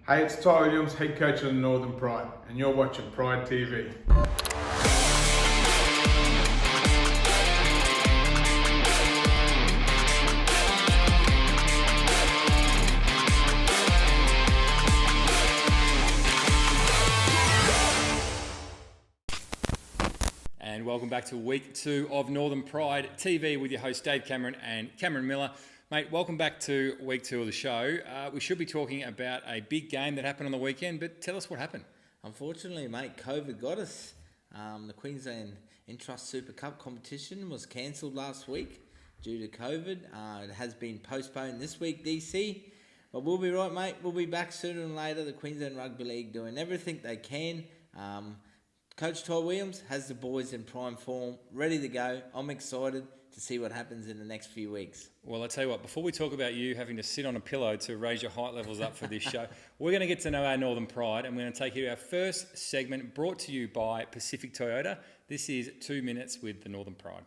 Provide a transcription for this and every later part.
Hey, it's Ty Williams, head coach of the Northern Pride, and you're watching Pride TV. And welcome back to week 2 of Northern Pride TV with your host Dave Cameron and Cameron Miller. Mate, welcome back to week 2 of the show. We should be talking about a big game that happened on the weekend, but tell us what happened. Unfortunately, mate, COVID got us. The Queensland Entrust Super Cup competition was cancelled last week due to COVID. It has been postponed this week, DC. But we'll be right, mate. We'll be back sooner than later. The Queensland Rugby League doing everything they can. Coach Ty Williams has the boys in prime form, ready to go. I'm excited to see what happens in the next few weeks. Well, I tell you what, before we talk about you having to sit on a pillow to raise your height levels up for this show, we're going to get to know our Northern Pride, and we're going to take you to our first segment brought to you by Pacific Toyota. This is 2 minutes with the Northern Pride.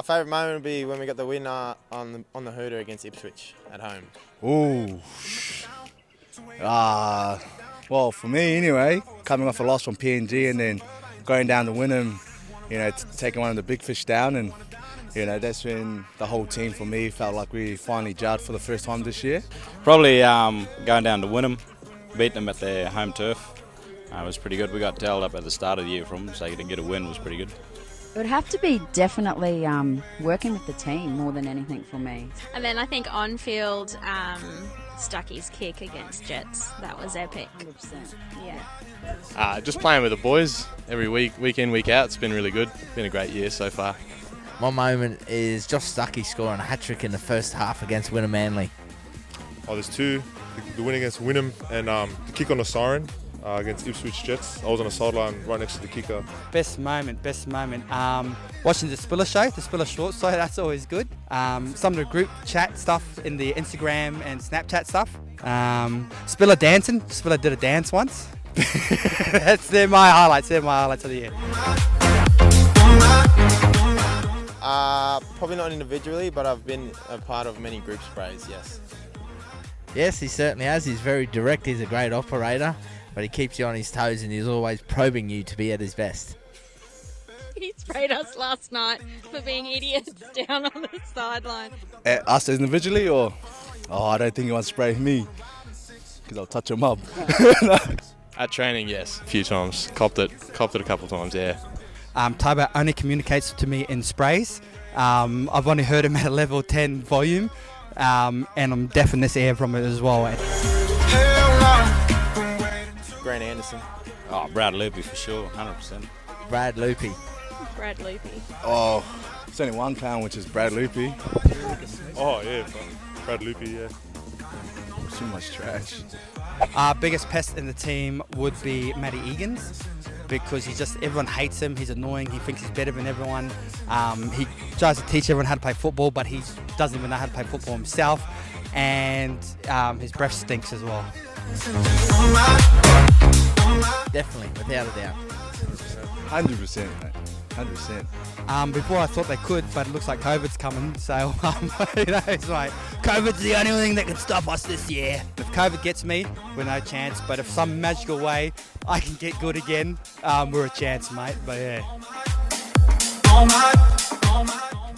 Favourite moment would be when we got the win on the Hooter against Ipswich at home. Ooh. Well, for me anyway, coming off a loss from PNG and then going down to Wynnum, taking one of the big fish down, and that's when the whole team for me felt like we finally gelled for the first time this year. Probably going down to Wynnum, beating them at their home turf. It was pretty good. We got telled up at the start of the year from them, so to get a win was pretty good. It would have to be definitely working with the team more than anything for me. And then I think on-field, Stucky's kick against Jets. That was epic. 100%. Yeah. Just playing with the boys every week in, week out. It's been really good. Been a great year so far. My moment is Josh Stuckey scoring a hat-trick in the first half against Wynnum Manly. Oh, there's two. The win against Wynnum and the kick on the siren against Ipswich Jets. I was on the sideline right next to the kicker. Best moment. Watching the Spiller show, the Spiller short, so that's always good. Some of the group chat stuff in the Instagram and Snapchat stuff. Spiller dancing. Spiller did a dance once. They're my highlights of the year. Probably not individually, but I've been a part of many group sprays, yes. Yes, he certainly has. He's very direct. He's a great operator, but he keeps you on his toes and he's always probing you to be at his best. He sprayed us last night for being idiots down on the sideline. Us individually, or? Oh, I don't think he wants to spray me, because I'll touch him up. At training, yes, a few times. Copped it a couple of times, yeah. Tybo only communicates to me in sprays. I've only heard him at a level 10 volume, and I'm deaf in this ear from it as well. Grant Anderson. Oh, Brad Loopy for sure, 100%. Brad Loopy. Brad Loopy. Oh, it's only one pound, which is Brad Loopy. Oh, yeah. Brad Loopy, yeah. Too much trash. Biggest pest in the team would be Matty Egan's, because everyone hates him. He's annoying. He thinks he's better than everyone. He tries to teach everyone how to play football, but he doesn't even know how to play football himself. And his breath stinks as well. Definitely, without a doubt. 100%, mate. 100%. Before I thought they could, but it looks like COVID's coming. So, it's like, COVID's the only thing that can stop us this year. If COVID gets me, we're no chance. But if some magical way I can get good again, we're a chance, mate. But yeah.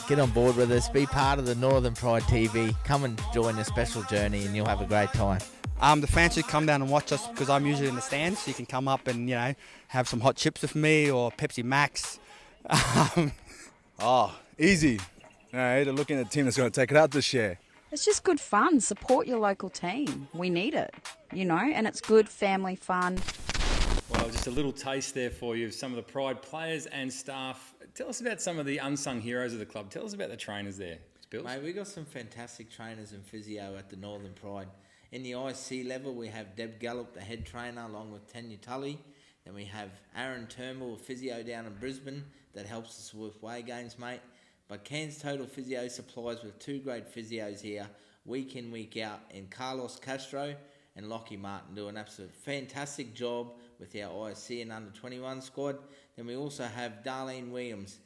Get on board with us. Be part of the Northern Pride TV. Come and join the special journey and you'll have a great time. The fans should come down and watch us, because I'm usually in the stands, so you can come up and, have some hot chips with me or Pepsi Max. Easy. They're looking at a team that's going to take it out this year. It's just good fun. Support your local team. We need it, and it's good family fun. Well, just a little taste there for you of some of the Pride players and staff. Tell us about some of the unsung heroes of the club. Tell us about the trainers there. Bills? Mate, we got some fantastic trainers and physio at the Northern Pride. In the IC level, we have Deb Gallup, the head trainer, along with Tanya Tully. Then we have Aaron Turnbull, a physio down in Brisbane, that helps us with way games, mate. But Cairns Total Physio supplies with two great physios here, week in, week out, in Carlos Castro and Lockie Martin do an absolute fantastic job with our ISC and under-21 squad. Then we also have Darlene Williams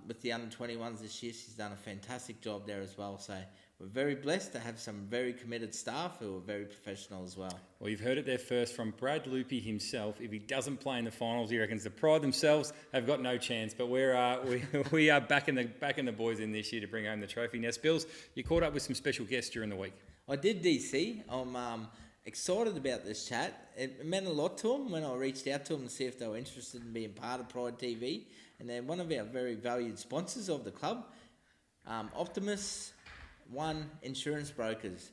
with the under-21s this year. She's done a fantastic job there as well. So we're very blessed to have some very committed staff who are very professional as well. Well, you've heard it there first from Brad Loopy himself. If he doesn't play in the finals, he reckons the Pride themselves have got no chance. But we are backing the boys in this year to bring home the trophy. Now, Spills, you caught up with some special guests during the week. I did, DC. I'm excited about this chat. It meant a lot to them when I reached out to them to see if they were interested in being part of PrideTV. And they're one of our very valued sponsors of the club, Optimus One Insurance Brokers.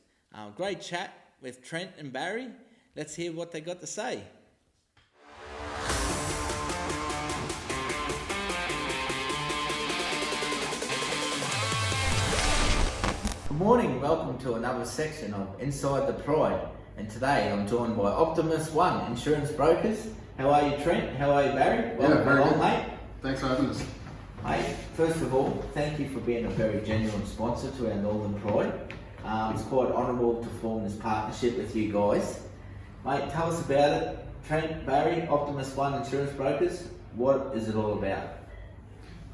Great chat with Trent and Barry. Let's hear what they got to say. Good morning, welcome to another section of Inside the Pride. And today I'm joined by Optimus One Insurance Brokers. How are you, Trent? How are you, Barry? Welcome along, mate. Thanks for having us. Mate, first of all, thank you for being a very genuine sponsor to our Northern Pride. It's quite honourable to form this partnership with you guys. Mate, tell us about it. Trent, Barry, Optimus One Insurance Brokers, what is it all about?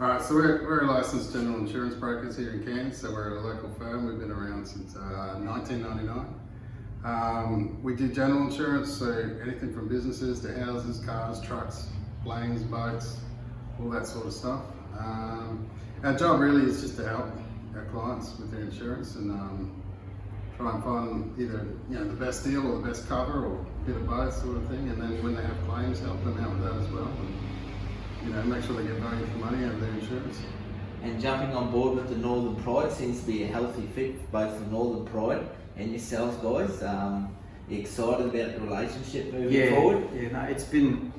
Alright, so we're licensed general insurance brokers here in Cairns, so we're a local firm. We've been around since 1999. We do general insurance, so anything from businesses to houses, cars, trucks, planes, boats, all that sort of stuff. Our job really is just to help our clients with their insurance and try and find either the best deal or the best cover or a bit of both sort of thing, and then when they have claims, help them out with that as well. And, make sure they get value for money out of their insurance. And jumping on board with the Northern Pride seems to be a healthy fit for both the Northern Pride and yourselves, guys. You excited about the relationship moving forward? Yeah, no, it's been,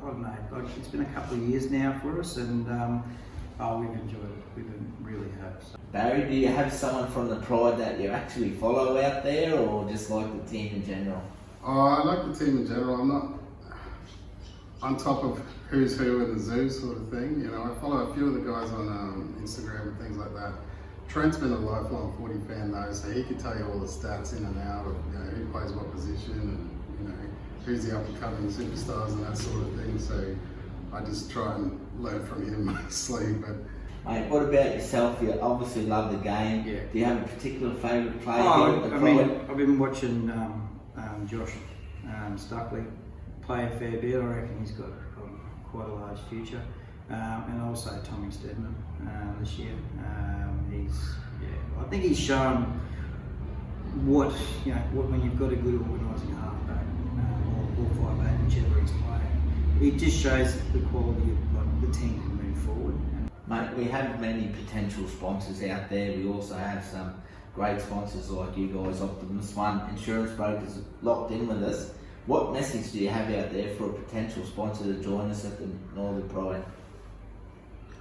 I don't know, it's been a couple of years now for us, and we've enjoyed it. We really have. So. Barry, do you have someone from the Pride that you actually follow out there, or just like the team in general? Oh, I like the team in general. I'm not on top of who's who in the zoo sort of thing. I follow a few of the guys on Instagram and things like that. Trent's been a lifelong footy fan though, so he could tell you all the stats in and out of who plays what position and who's the up and coming superstars and that sort of thing. So I just try and learn from him mostly. But mate, what about yourself? You obviously love the game. Yeah. Do you have a particular favourite player? I've been watching Josh Stuckley play a fair bit. I reckon he's got quite a large future, and also Tommy Stedman this year. I think he's shown what when you've got a good organising halfback or 5'8", whichever he's playing, it just shows the quality of the team can move forward. Mate, we have many potential sponsors out there. We also have some great sponsors like you guys, Optimus One Insurance Brokers, locked in with us. What message do you have out there for a potential sponsor to join us at the Northern Pride?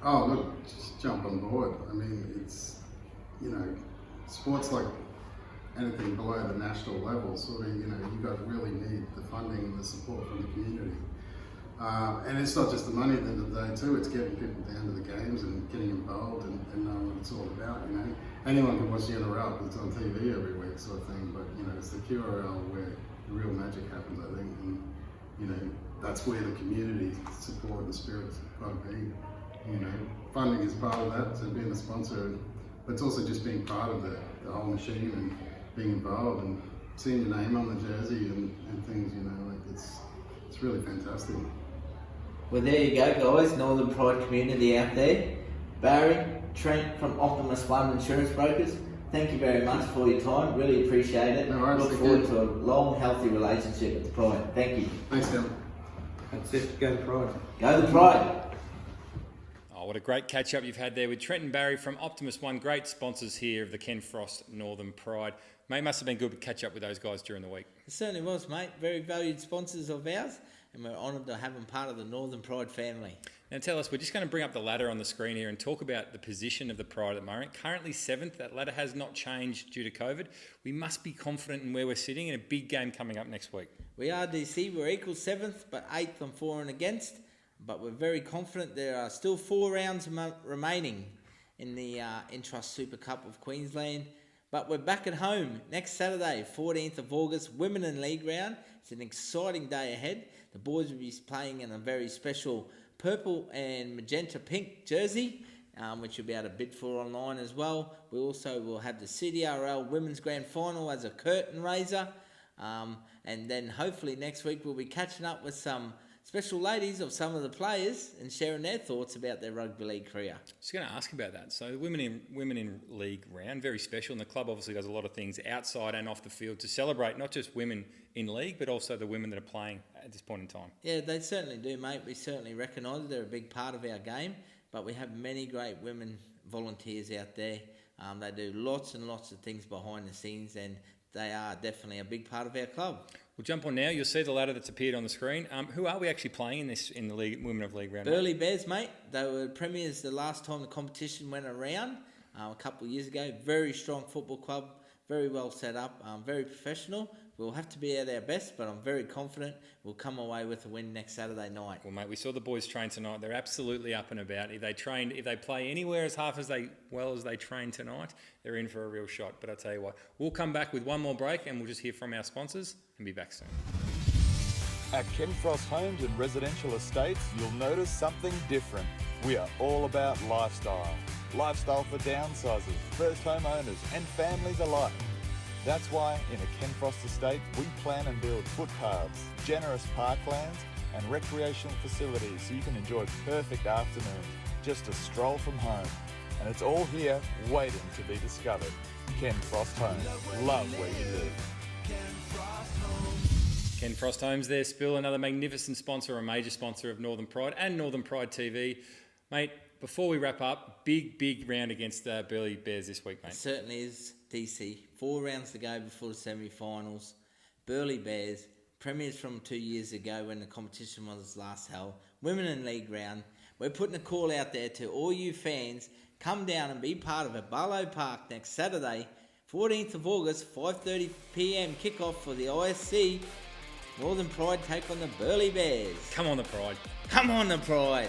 Oh, look, just jump on board. I mean, it's, sports like anything below the national level, sort of, you really need the funding and the support from the community. And it's not just the money at the end of the day too, it's getting people down to the games and getting involved and knowing what it's all about, Anyone can watch the NRL because it's on TV every week sort of thing, but, it's the QRL where the real magic happens, I think, and that's where the community support and spirit's got to be. Funding is part of that, so being a sponsor, but it's also just being part of the whole machine and being involved and seeing your name on the jersey and things. It's really fantastic. Well, there you go, guys. Northern Pride community out there. Barry, Trent from Optimus One Insurance Brokers. Thank you very much for your time. Really appreciate it. No worries, look forward to a long, healthy relationship with the Pride. Thank you. Thanks, Kevin. That's it. Go to Pride. Go the Pride. Oh, what a great catch up you've had there with Trent and Barry from Optimus One. Great sponsors here of the Ken Frost Northern Pride. Mate, must have been good to catch up with those guys during the week. It certainly was, mate. Very valued sponsors of ours, and we're honoured to have them part of the Northern Pride family. Now tell us, we're just going to bring up the ladder on the screen here and talk about the position of the Pride at the moment. Currently 7th, that ladder has not changed due to COVID. We must be confident in where we're sitting in a big game coming up next week. We are, DC. We're equal 7th, but 8th on for and against. But we're very confident there are still 4 rounds remaining in the Entrust Super Cup of Queensland. But we're back at home next Saturday, 14th of August, Women in League round. It's an exciting day ahead. The boys will be playing in a very special purple and magenta pink jersey, which you'll be able to bid for online as well. We also will have the CDRL Women's Grand Final as a curtain raiser. And then hopefully next week we'll be catching up with some special ladies of some of the players and sharing their thoughts about their rugby league career. Just going to ask about that. So the women in league round, very special, and the club obviously does a lot of things outside and off the field to celebrate not just women in league, but also the women that are playing at this point in time. Yeah, they certainly do, mate. We certainly recognise they're a big part of our game, but we have many great women volunteers out there. They do lots and lots of things behind the scenes, and they are definitely a big part of our club. We'll jump on now. You'll see the ladder that's appeared on the screen. Who are we actually playing in the league, Women of League round? Burleigh Bears, mate. They were premiers the last time the competition went around a couple of years ago. Very strong football club, very well set up, very professional. We'll have to be at our best, but I'm very confident we'll come away with a win next Saturday night. Well, mate, we saw the boys train tonight. They're absolutely up and about. If they play anywhere as well as they train tonight, they're in for a real shot. But I tell you what, we'll come back with one more break and we'll just hear from our sponsors and be back soon. At Ken Frost Homes and Residential Estates, you'll notice something different. We are all about lifestyle. Lifestyle for downsizers, first home owners and families alike. That's why in a Ken Frost estate, we plan and build footpaths, generous parklands and recreational facilities so you can enjoy perfect afternoons, just a stroll from home. And it's all here waiting to be discovered. Ken Frost Homes, love where you live. Ken Frost Homes there, Spill, another magnificent sponsor, a major sponsor of Northern Pride and Northern Pride TV. Mate, before we wrap up, big round against Burleigh Bears this week, mate. It certainly is, DC. 4 rounds to go before the semi-finals. Burleigh Bears, premiers from 2 years ago when the competition was last held. Women in League round. We're putting a call out there to all you fans. Come down and be part of it. Barlow Park next Saturday, 14th of August, 5:30 p.m. kickoff for the ISC. Northern Pride take on the Burleigh Bears. Come on the Pride. Come on the Pride.